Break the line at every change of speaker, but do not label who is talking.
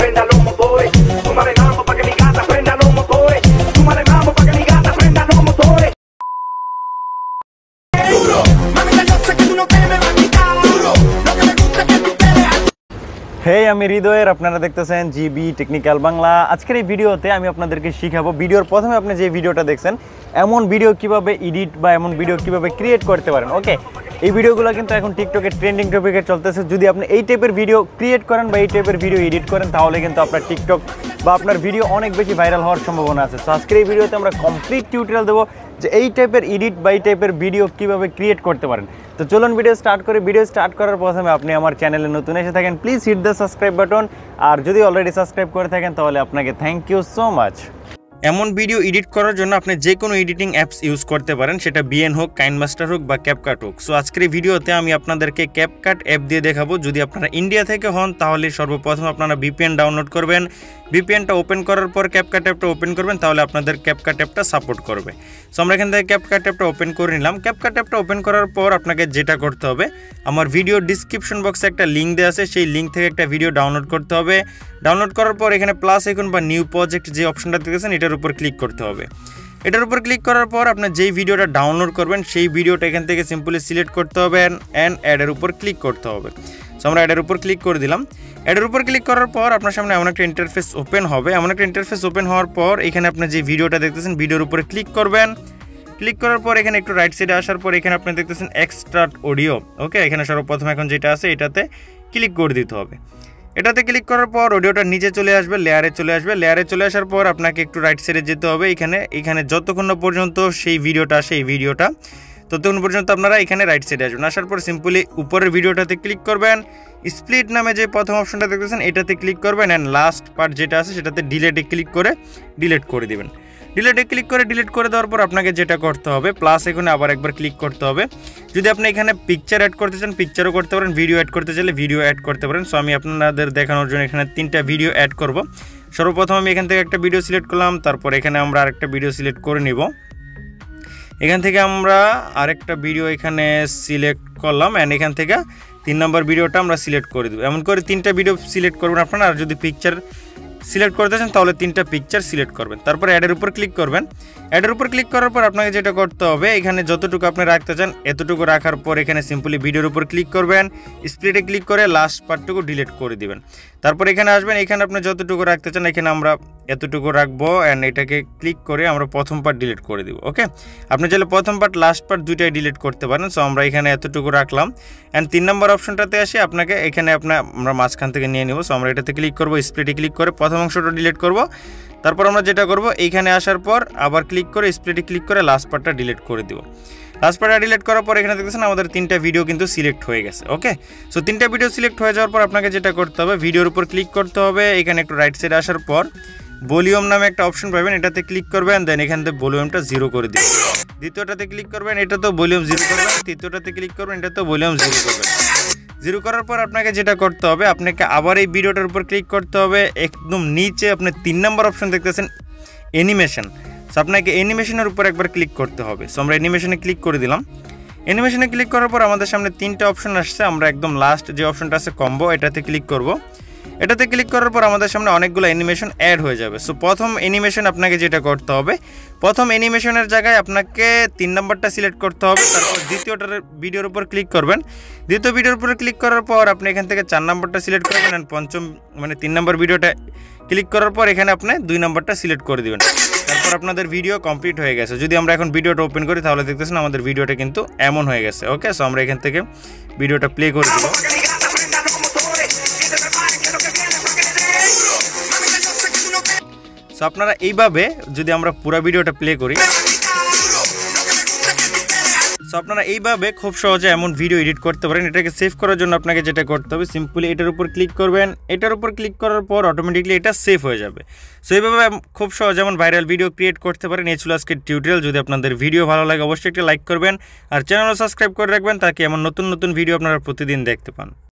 prenda los motores. Súmale mambo pa' que mi gata prenda los motores. Súmale mambo pa' que mi gata prenda los motores. Duro, mamita, yo sé que tú no te me vas a quitar. Duro, lo que me gusta es que tú te veas.
হেই আমি হৃদয়ের আপনারা দেখতেছেন GB technical Bangla. আজকের এই ভিডিওতে আমি আপনাদেরকে শিখাবো ভিডিওর প্রথমে আপনি যে ভিডিওটা দেখছেন এমন ভিডিও কিভাবে এডিট বা এমন ভিডিও কিভাবে ক্রিয়েট করতে পারেন। ওকে, এই ভিডিওগুলো কিন্তু এখন টিকটকে ট্রেন্ডিং টপিকে চলতেছে। যদি আপনি এই টাইপের ভিডিও ক্রিয়েট করেন বা এই টাইপের ভিডিও এডিট করেন তাহলে কিন্তু আপনার টিকটক বা আপনার ভিডিও অনেক বেশি ভাইরাল হওয়ার সম্ভাবনা আছে। সো আজকের এই ভিডিওতে আমরা কমপ্লিট টিউটোরিয়াল দেবো যে এই টাইপের এডিট বা এই টাইপের ভিডিও কীভাবে ক্রিয়েট করতে পারেন। তো চলুন ভিডিও স্টার্ট করি। ভিডিও স্টার্ট করার প্রথমে আপনি আমার চ্যানেলে নতুন এসে থাকেন please hit the subscribe button, আর যদি অলরেডি সাবস্ক্রাইব করে থাকেন তাহলে আপনাকে থ্যাংক ইউ সো মাচ। এমন ভিডিও এডিট করার জন্য আপনি যে কোনো এডিটিং অ্যাপস ইউজ করতে পারেন, সেটা বিএন হোক, কাইনমাস্টার হোক বা ক্যাপকাট হোক। সো আজকের এই ভিডিওতে আমি আপনাদেরকে ক্যাপকাট অ্যাপ দিয়ে দেখাবো। যদি আপনারা ইন্ডিয়া থেকে হন তাহলে সর্বপ্রথম আপনারা ভিপিএন ডাউনলোড করবেন। ভিপিএনটা ওপেন করার পর ক্যাপকাট অ্যাপটা ওপেন করবেন, তাহলে আপনাদের ক্যাপকাট অ্যাপটা সাপোর্ট করবে। সো আমরা এখান থেকে ক্যাপকাট অ্যাপটা ওপেন করে নিলাম। ক্যাপকাট অ্যাপটা ওপেন করার পর আপনাকে যেটা করতে হবে, আমার ভিডিও ডিসক্রিপশন বক্সে একটা লিঙ্ক দেওয়া আছে, সেই লিঙ্ক থেকে একটা ভিডিও ডাউনলোড করতে হবে। ডাউনলোড করার পর এখানে প্লাস আইকন বা নিউ প্রজেক্ট যে অপশনটা দেখেছেন এটার উপর ক্লিক করতে হবে। এটার উপর ক্লিক করার পর আপনার যেই ভিডিওটা ডাউনলোড করবেন সেই ভিডিওটা এখান থেকে সিম্পলি সিলেক্ট করতে হবে অ্যান্ড অ্যাডের উপর ক্লিক করতে হবে। সো আমরা অ্যাডের উপর ক্লিক করে দিলাম। অ্যাডের উপর ক্লিক করার পর আপনার সামনে এমন একটা ইন্টারফেস ওপেন হবে। এমন একটা ইন্টারফেস ওপেন হওয়ার পর এখানে আপনার যে ভিডিওটা দেখতেছেন ভিডিওর উপরে ক্লিক করবেন। ক্লিক করার পর এখানে একটু রাইট সাইডে আসার পর এখানে আপনি দেখতেছেন এক্সট্রাক্ট অডিও। ওকে, এখানে সর্বপ্রথম এখন যেটা আছে এটাতে ক্লিক করে দিতে হবে। এটাতে ক্লিক করার পর অডিওটা নিচে চলে আসবে, লেয়ারে চলে আসবে। লেয়ারে চলে আসার পর আপনাকে একটু রাইট সাইডে যেতে হবে। এখানে যতক্ষণ না পর্যন্ত সেই ভিডিওটা ততক্ষণ পর্যন্ত আপনারা এখানে রাইট সাইডে আসবেন। আসার পর সিম্পলি উপরের ভিডিওটাতে ক্লিক করবেন। স্প্লিট নামে যে প্রথম অপশনটা দেখতেছেন এটাতে ক্লিক করবেন অ্যান্ড লাস্ট পার্ট যেটা আছে সেটাতে ডিলেটে ক্লিক করে ডিলিট করে দিবেন। ডিলেটে ক্লিক করে ডিলিট করে দেওয়ার পর আপনাকে যেটা করতে হবে, প্লাস এখানে আবার একবার ক্লিক করতে হবে। যদি আপনি এখানে পিকচার অ্যাড করতে চান পিকচারও করতে পারেন, ভিডিও অ্যাড করতে চাইলে ভিডিও অ্যাড করতে পারেন। সো আমি আপনাদের দেখানোর জন্য এখানে 3টা ভিডিও অ্যাড করব। সর্বপ্রথম আমি এখান থেকে একটা ভিডিও সিলেক্ট করলাম, তারপর এখানে আমরা আরেকটা ভিডিও সিলেক্ট করে নিব। এখান থেকে আমরা আরেকটা ভিডিও এখানে সিলেক্ট করলাম অ্যান্ড এখান থেকে 3 নম্বর ভিডিওটা আমরা সিলেক্ট করে দেবো। এমন করে 3টা ভিডিও সিলেক্ট করবেন আপনারা। আর যদি পিকচার সিলেক্ট করতে চান তাহলে 3টা পিকচার সিলেক্ট করবেন। তারপর অ্যাডের উপর ক্লিক করবেন। অ্যাডের উপর ক্লিক করার পর আপনাকে যেটা করতে হবে, এখানে যতটুকু আপনি রাখতে চান এতটুকু রাখার পর এখানে সিম্পলি ভিডিওর উপর ক্লিক করবেন, স্প্লিটে ক্লিক করে লাস্ট পার্টটুকু ডিলিট করে দিবেন। তারপর এখানে আসবেন, এখানে আপনি যতটুকু রাখতে চান এখানে আমরা এতটুকু রাখবো অ্যান্ড এটাকে ক্লিক করে আমরা প্রথম পার্ট ডিলিট করে দিব। ওকে, আপনি চাইলে প্রথম পার্ট লাস্ট পার্ট দুইটাই ডিলিট করতে পারেন। সো আমরা এখানে এতটুকু রাখলাম অ্যান্ড 3 নম্বর অপশনটাতে আসি আপনাকে এখানে আমরা মাঝখান থেকে নিয়ে নেব। সো আমরা এটাতে ক্লিক করবো, স্প্লিটে ক্লিক করে প্রথম অংশটা ডিলিট করব। তারপর আমরা যেটা করব, এইখানে আসার পর আবার ক্লিক করে স্প্লিটে ক্লিক করে লাস্ট পার্টটা ডিলিট করে দিব। লাস্ট পার্টটা ডিলিট করার পর এখানে দেখতেছেন আমাদের 3টা ভিডিও কিন্তু সিলেক্ট হয়ে গেছে। ওকে, সো 3টা ভিডিও সিলেক্ট হয়ে যাওয়ার পর আপনাকে যেটা করতে হবে, ভিডিওর উপর ক্লিক করতে হবে। এখানে একটু রাইট সাইডে আসার পর ভলিউম নামে একটা অপশন পাবেন, এটাতে ক্লিক করবেন, দেন এখান থেকে ভলিউমটা 0 করে দিবেন। দ্বিতীয়টাতে ক্লিক করবেন, এটা তো ভলিউম 0 করবেন। তৃতীয়টাতে ক্লিক করবেন, এটা তো ভলিউম 0 করবেন। 0 করার পর আপনাকে যেটা করতে হবে, আপনাকে আবার এই ভিডিওটার উপর ক্লিক করতে হবে। একদম নিচে আপনি 3 নম্বর অপশন দেখতেছেন অ্যানিমেশন। সো আপনাকে অ্যানিমেশনের উপর একবার ক্লিক করতে হবে। সো আমরা অ্যানিমেশনে ক্লিক করে দিলাম। অ্যানিমেশনে ক্লিক করার পর আমাদের সামনে 3টা অপশন আসছে। আমরা একদম লাস্ট যে অপশনটা আছে কম্বো, এটাতে ক্লিক করব। এটাতে ক্লিক করার পর আমাদের সামনে অনেকগুলো অ্যানিমেশন অ্যাড হয়ে যাবে। সো প্রথম অ্যানিমেশন আপনাকে যেটা করতে হবে, প্রথম অ্যানিমেশনের জায়গায় আপনাকে 3 নম্বরটা সিলেক্ট করতে হবে। তারপর দ্বিতীয়টার ভিডিওর উপর ক্লিক করবেন। দ্বিতীয় ভিডিওর উপর ক্লিক করার পর আপনি এখান থেকে 4 নম্বরটা সিলেক্ট করবেন অ্যান্ড পঞ্চম 3 নম্বর ভিডিওটা ক্লিক করার পর এখানে আপনি 2 নম্বরটা সিলেক্ট করে দিবেন। তারপর আপনাদের ভিডিও কমপ্লিট হয়ে গেছে। যদি আমরা এখন ভিডিওটা ওপেন করি তাহলে দেখতেছেন আমাদের ভিডিওটা কিন্তু এমন হয়ে গেছে। ওকে, সো আমরা এখান থেকে ভিডিওটা প্লে করে দেব। সো আপনারা এইভাবে যদি আমরা পুরো ভিডিওটা প্লে করি, সো আপনারা এইভাবে খুব সহজে এমন ভিডিও এডিট করতে পারেন। এটাকে সেভ করার জন্য আপনাকে যেটা করতে হবে, সিম্পলি এটার উপর ক্লিক করবেন। এটার উপর ক্লিক করার পর অটোমেটিকলি এটা সেভ হয়ে যাবে। সো এইভাবে খুব সহজে এমন ভাইরাল ভিডিও ক্রিয়েট করতে পারেন। এই ছিল আজকের টিউটোরিয়াল। যদি আপনাদের ভিডিও ভালো লাগে অবশ্যই একটা লাইক করবেন আর চ্যানেলও সাবস্ক্রাইব করে রাখবেন, তাকে এমন নতুন নতুন ভিডিও আপনারা প্রতিদিন দেখতে পান।